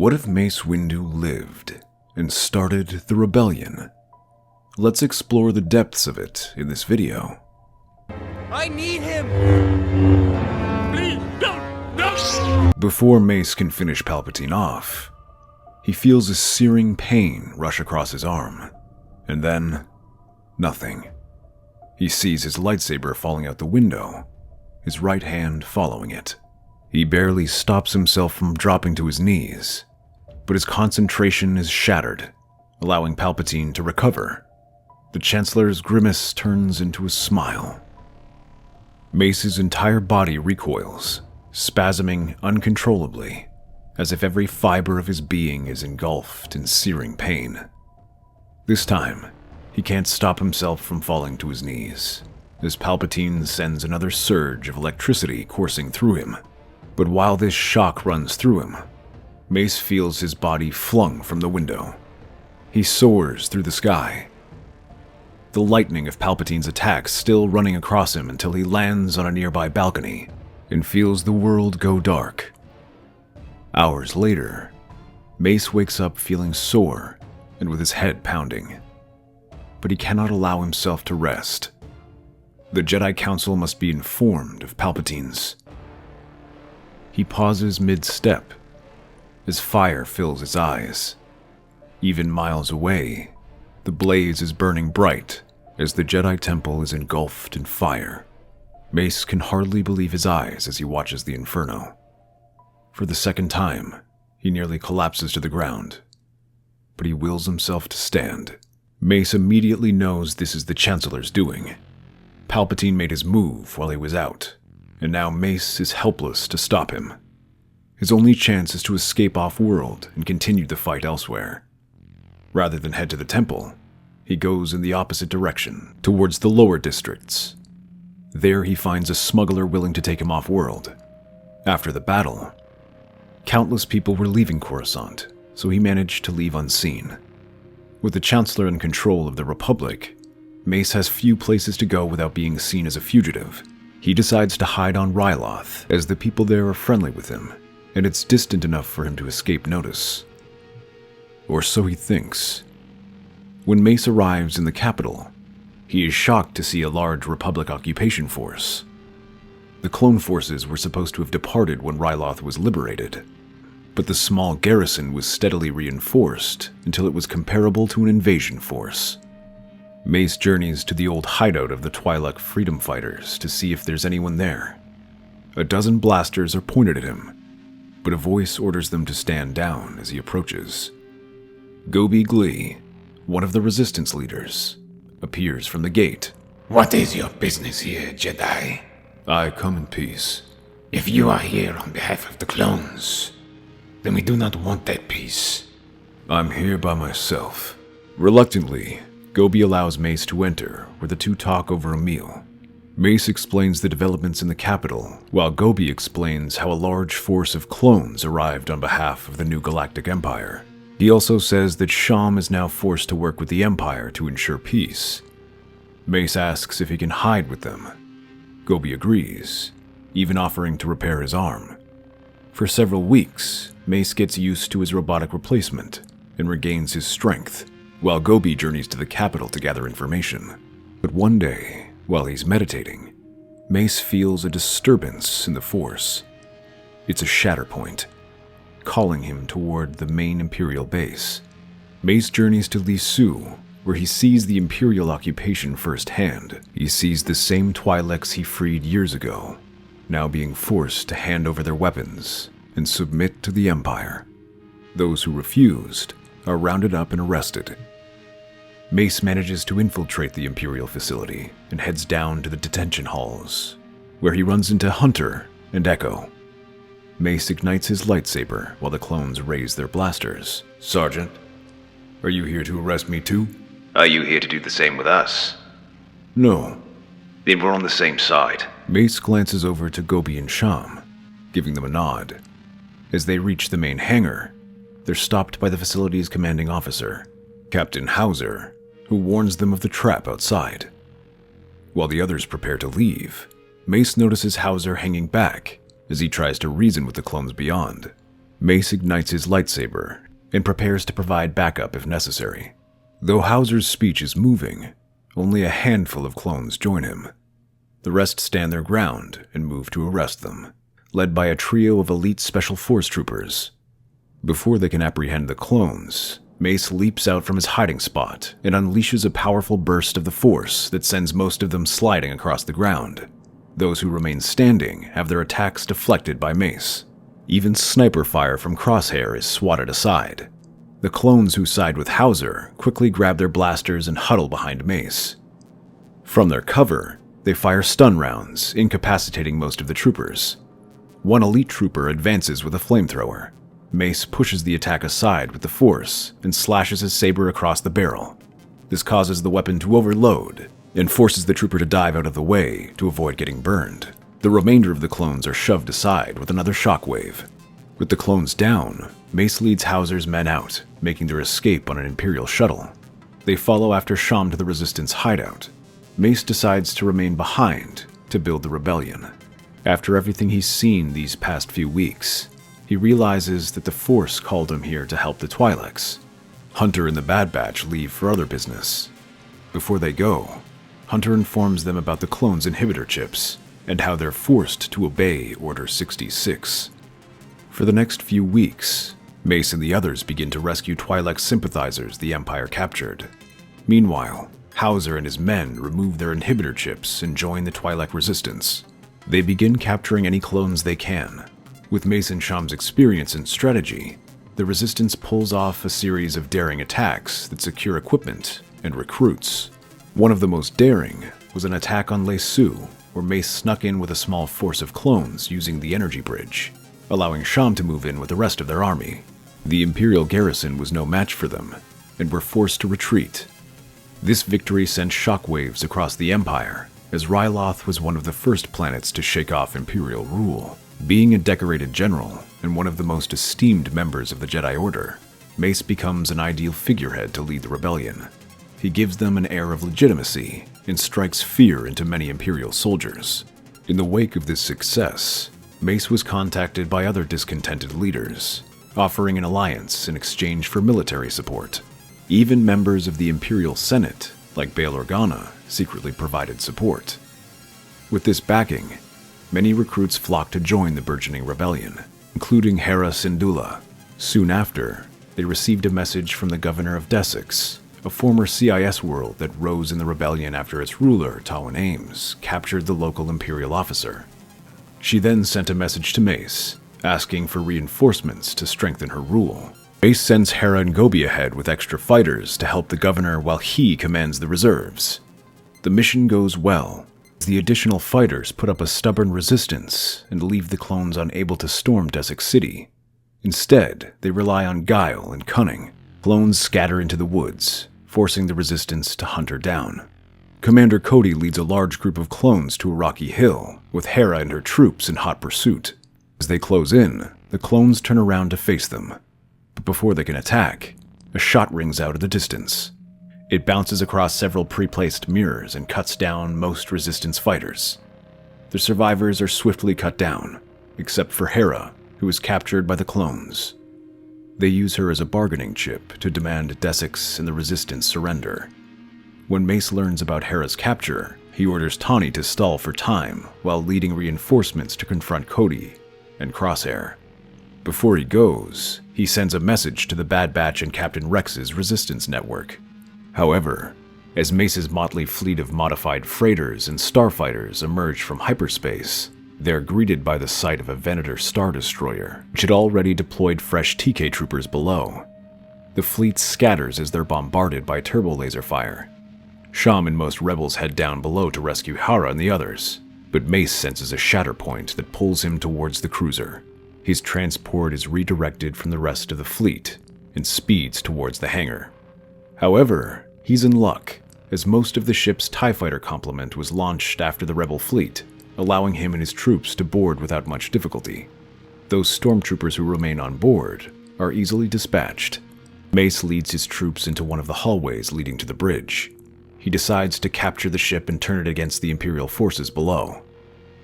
What if Mace Windu lived and started the rebellion? Let's explore the depths of it in this video. I need him! Please, don't! Before Mace can finish Palpatine off, he feels a searing pain rush across his arm. And then, nothing. He sees his lightsaber falling out the window, his right hand following it. He barely stops himself from dropping to his knees, but his concentration is shattered, allowing Palpatine to recover. The Chancellor's grimace turns into a smile. Mace's entire body recoils, spasming uncontrollably, as if every fiber of his being is engulfed in searing pain. This time, he can't stop himself from falling to his knees, as Palpatine sends another surge of electricity coursing through him. But while this shock runs through him, Mace feels his body flung from the window. He soars through the sky, the lightning of Palpatine's attacks still running across him until he lands on a nearby balcony and feels the world go dark. Hours later, Mace wakes up feeling sore and with his head pounding. But he cannot allow himself to rest. The Jedi Council must be informed of Palpatine's. He pauses mid-step as fire fills his eyes. Even miles away, the blaze is burning bright as the Jedi Temple is engulfed in fire. Mace can hardly believe his eyes as he watches the inferno. For the second time, he nearly collapses to the ground, but he wills himself to stand. Mace immediately knows this is the Chancellor's doing. Palpatine made his move while he was out, and now Mace is helpless to stop him. His only chance is to escape off-world and continue the fight elsewhere. Rather than head to the temple, he goes in the opposite direction, towards the lower districts. There he finds a smuggler willing to take him off-world. After the battle, countless people were leaving Coruscant, so he managed to leave unseen. With the Chancellor in control of the Republic, Mace has few places to go without being seen as a fugitive. He decides to hide on Ryloth, as the people there are friendly with him, and it's distant enough for him to escape notice. Or so he thinks. When Mace arrives in the capital, he is shocked to see a large Republic occupation force. The clone forces were supposed to have departed when Ryloth was liberated, but the small garrison was steadily reinforced until it was comparable to an invasion force. Mace journeys to the old hideout of the twi'lek freedom fighters to see if there's anyone there. A dozen blasters are pointed at him, but a voice orders them to stand down as he approaches. Gobi Glee, one of the resistance leaders, appears from the gate. What is your business here, Jedi? I come in peace. If you are here on behalf of the clones, then we do not want that peace. I'm here by myself. Reluctantly, Gobi allows Mace to enter, where the two talk over a meal. Mace explains the developments in the capital, while Gobi explains how a large force of clones arrived on behalf of the new Galactic Empire. He also says that Sham is now forced to work with the Empire to ensure peace. Mace asks if he can hide with them. Gobi agrees, even offering to repair his arm. For several weeks, Mace gets used to his robotic replacement and regains his strength, while Gobi journeys to the capital to gather information. But one day, while he's meditating, Mace feels a disturbance in the Force. It's a shatter point, calling him toward the main Imperial base. Mace journeys to Lissu, where he sees the Imperial occupation firsthand. He sees the same twi'leks he freed years ago, now being forced to hand over their weapons and submit to the Empire. Those who refused are rounded up and arrested. Mace manages to infiltrate the Imperial facility and heads down to the detention halls, where he runs into Hunter and Echo. Mace ignites his lightsaber while the clones raise their blasters. Sergeant, are you here to arrest me too? Are you here to do the same with us? No. Then we're on the same side. Mace glances over to Gobi and Sham, giving them a nod. As they reach the main hangar, they're stopped by the facility's commanding officer, Captain Hauser, who warns them of the trap outside. While the others prepare to leave, Mace notices Hauser hanging back as he tries to reason with the clones beyond. Mace ignites his lightsaber and prepares to provide backup if necessary. Though Hauser's speech is moving, only a handful of clones join him. The rest stand their ground and move to arrest them, led by a trio of elite Special Force troopers. Before they can apprehend the clones, Mace leaps out from his hiding spot and unleashes a powerful burst of the Force that sends most of them sliding across the ground. Those who remain standing have their attacks deflected by Mace. Even sniper fire from Crosshair is swatted aside. The clones who side with Hauser quickly grab their blasters and huddle behind Mace. From their cover, they fire stun rounds, incapacitating most of the troopers. One elite trooper advances with a flamethrower. Mace pushes the attack aside with the Force and slashes his saber across the barrel. This causes the weapon to overload and forces the trooper to dive out of the way to avoid getting burned. The remainder of the clones are shoved aside with another shockwave. With the clones down, Mace leads Hauser's men out, making their escape on an Imperial shuttle. They follow after Sham to the Resistance hideout. Mace decides to remain behind to build the rebellion. After everything he's seen these past few weeks, he realizes that the Force called him here to help the Twi'leks. Hunter and the Bad Batch leave for other business. Before they go, Hunter informs them about the clones' inhibitor chips and how they're forced to obey Order 66. For the next few weeks, Mace and the others begin to rescue Twi'lek sympathizers the Empire captured. Meanwhile, Hauser and his men remove their inhibitor chips and join the Twi'lek resistance. They begin capturing any clones they can. With Mace and Sham's experience and strategy, the Resistance pulls off a series of daring attacks that secure equipment and recruits. One of the most daring was an attack on Lesu, where Mace snuck in with a small force of clones using the energy bridge, allowing Sham to move in with the rest of their army. The Imperial garrison was no match for them, and were forced to retreat. This victory sent shockwaves across the Empire, as Ryloth was one of the first planets to shake off Imperial rule. Being a decorated general and one of the most esteemed members of the Jedi Order, Mace becomes an ideal figurehead to lead the rebellion. He gives them an air of legitimacy and strikes fear into many Imperial soldiers. In the wake of this success, Mace was contacted by other discontented leaders, offering an alliance in exchange for military support. Even members of the Imperial Senate, like Bail Organa, secretly provided support. With this backing, many recruits flocked to join the burgeoning rebellion, including Hera Syndulla. Soon after, they received a message from the governor of Desix, a former CIS world that rose in the rebellion after its ruler, Tawin Ames, captured the local Imperial officer. She then sent a message to Mace, asking for reinforcements to strengthen her rule. Mace sends Hera and Gobi ahead with extra fighters to help the governor while he commands the reserves. The mission goes well, as the additional fighters put up a stubborn resistance and leave the clones unable to storm Desix City. Instead, they rely on guile and cunning. Clones scatter into the woods, forcing the resistance to hunt her down. Commander Cody leads a large group of clones to a rocky hill, with Hera and her troops in hot pursuit. As they close in, the clones turn around to face them. But before they can attack, a shot rings out in the distance. It bounces across several pre-placed mirrors and cuts down most resistance fighters. The survivors are swiftly cut down, except for Hera, who is captured by the clones. They use her as a bargaining chip to demand Desix and the resistance surrender. When Mace learns about Hera's capture, he orders Tawny to stall for time while leading reinforcements to confront Cody and Crosshair. Before he goes, he sends a message to the Bad Batch and Captain Rex's resistance network. However, as Mace's motley fleet of modified freighters and starfighters emerge from hyperspace, they're greeted by the sight of a Venator Star Destroyer, which had already deployed fresh TK troopers below. The fleet scatters as they're bombarded by turbo laser fire. Sham and most rebels head down below to rescue Hera and the others, but Mace senses a shatter point that pulls him towards the cruiser. His transport is redirected from the rest of the fleet and speeds towards the hangar. However, he's in luck, as most of the ship's TIE fighter complement was launched after the rebel fleet, allowing him and his troops to board without much difficulty. Those stormtroopers who remain on board are easily dispatched. Mace leads his troops into one of the hallways leading to the bridge. He decides to capture the ship and turn it against the Imperial forces below.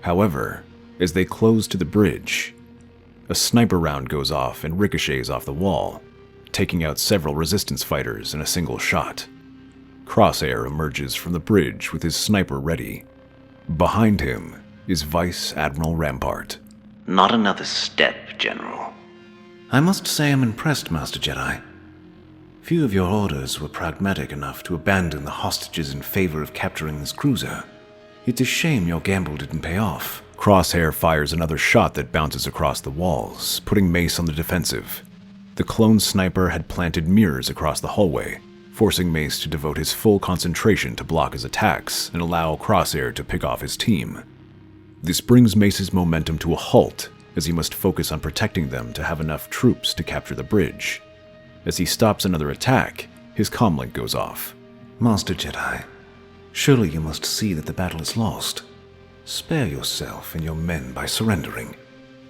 However, as they close to the bridge, a sniper round goes off and ricochets off the wall, taking out several resistance fighters in a single shot. Crosshair emerges from the bridge with his sniper ready. Behind him is Vice Admiral Rampart. Not another step, General. I must say I'm impressed, Master Jedi. Few of your orders were pragmatic enough to abandon the hostages in favor of capturing this cruiser. It's a shame your gamble didn't pay off. Crosshair fires another shot that bounces across the walls, putting Mace on the defensive. The clone sniper had planted mirrors across the hallway, forcing Mace to devote his full concentration to block his attacks and allow Crosshair to pick off his team. This brings Mace's momentum to a halt, as he must focus on protecting them to have enough troops to capture the bridge. As he stops another attack, his comlink goes off. Master Jedi, surely you must see that the battle is lost. Spare yourself and your men by surrendering.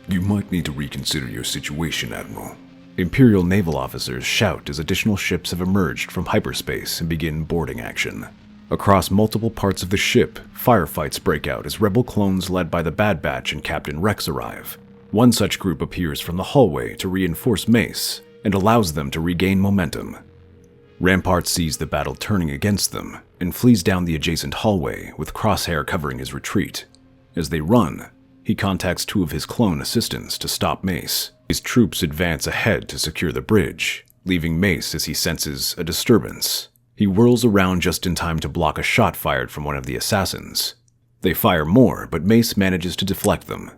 You might need to reconsider your situation, Admiral. Imperial naval officers shout as additional ships have emerged from hyperspace and begin boarding action. Across multiple parts of the ship, firefights break out as rebel clones led by the Bad Batch and Captain Rex arrive. One such group appears from the hallway to reinforce Mace and allows them to regain momentum. Rampart sees the battle turning against them and flees down the adjacent hallway with Crosshair covering his retreat. As they run, he contacts two of his clone assistants to stop Mace. His troops advance ahead to secure the bridge, leaving Mace as he senses a disturbance. He whirls around just in time to block a shot fired from one of the assassins. They fire more, but Mace manages to deflect them.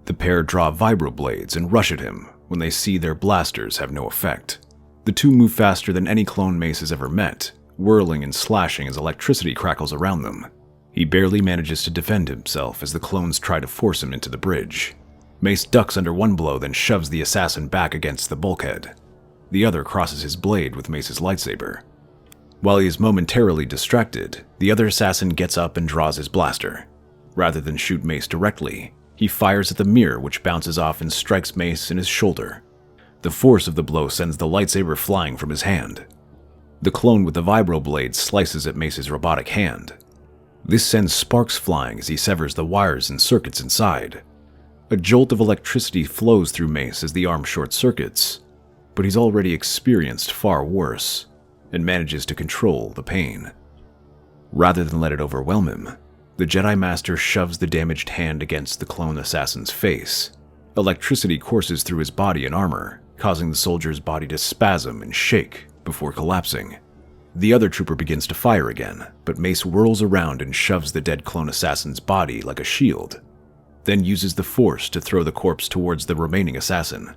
The pair draw vibroblades and rush at him when they see their blasters have no effect. The two move faster than any clone Mace has ever met, whirling and slashing as electricity crackles around them. He barely manages to defend himself as the clones try to force him into the bridge. Mace ducks under one blow, then shoves the assassin back against the bulkhead. The other crosses his blade with Mace's lightsaber. While he is momentarily distracted, the other assassin gets up and draws his blaster. Rather than shoot Mace directly, he fires at the mirror, which bounces off and strikes Mace in his shoulder. The force of the blow sends the lightsaber flying from his hand. The clone with the vibroblade slices at Mace's robotic hand. This sends sparks flying as he severs the wires and circuits inside. A jolt of electricity flows through Mace as the arm short-circuits, but he's already experienced far worse and manages to control the pain. Rather than let it overwhelm him, the Jedi Master shoves the damaged hand against the clone assassin's face. Electricity courses through his body and armor, causing the soldier's body to spasm and shake before collapsing. The other trooper begins to fire again, but Mace whirls around and shoves the dead clone assassin's body like a shield, then uses the force to throw the corpse towards the remaining assassin.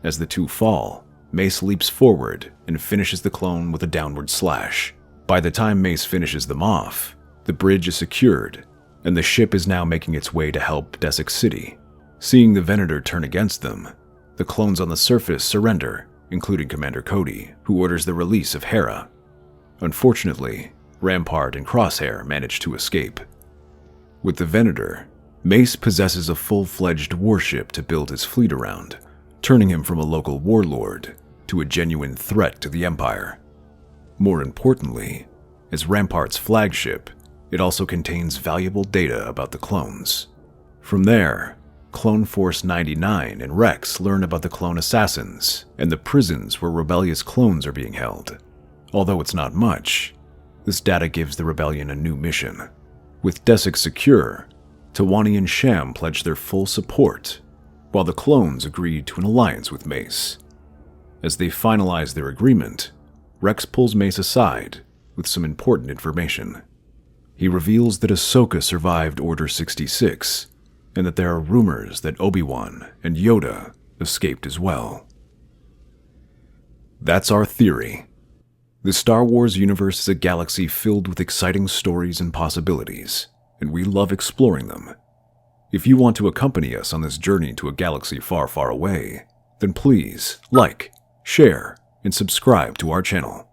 As the two fall, Mace leaps forward and finishes the clone with a downward slash. By the time Mace finishes them off, the bridge is secured, and the ship is now making its way to help Desix City. Seeing the Venator turn against them, the clones on the surface surrender, including Commander Cody, who orders the release of Hera. Unfortunately, Rampart and Crosshair manage to escape. With the Venator, Mace possesses a full-fledged warship to build his fleet around, turning him from a local warlord to a genuine threat to the Empire. More importantly, as Rampart's flagship, it also contains valuable data about the clones. From there, Clone Force 99 and Rex learn about the clone assassins and the prisons where rebellious clones are being held. Although it's not much, this data gives the rebellion a new mission. With Desix secure, Tawani and Sham pledge their full support, while the clones agreed to an alliance with Mace. As they finalize their agreement, Rex pulls Mace aside with some important information. He reveals that Ahsoka survived Order 66, and that there are rumors that Obi-Wan and Yoda escaped as well. That's our theory. The Star Wars universe is a galaxy filled with exciting stories and possibilities, and we love exploring them. If you want to accompany us on this journey to a galaxy far, far away, then please like, share, and subscribe to our channel.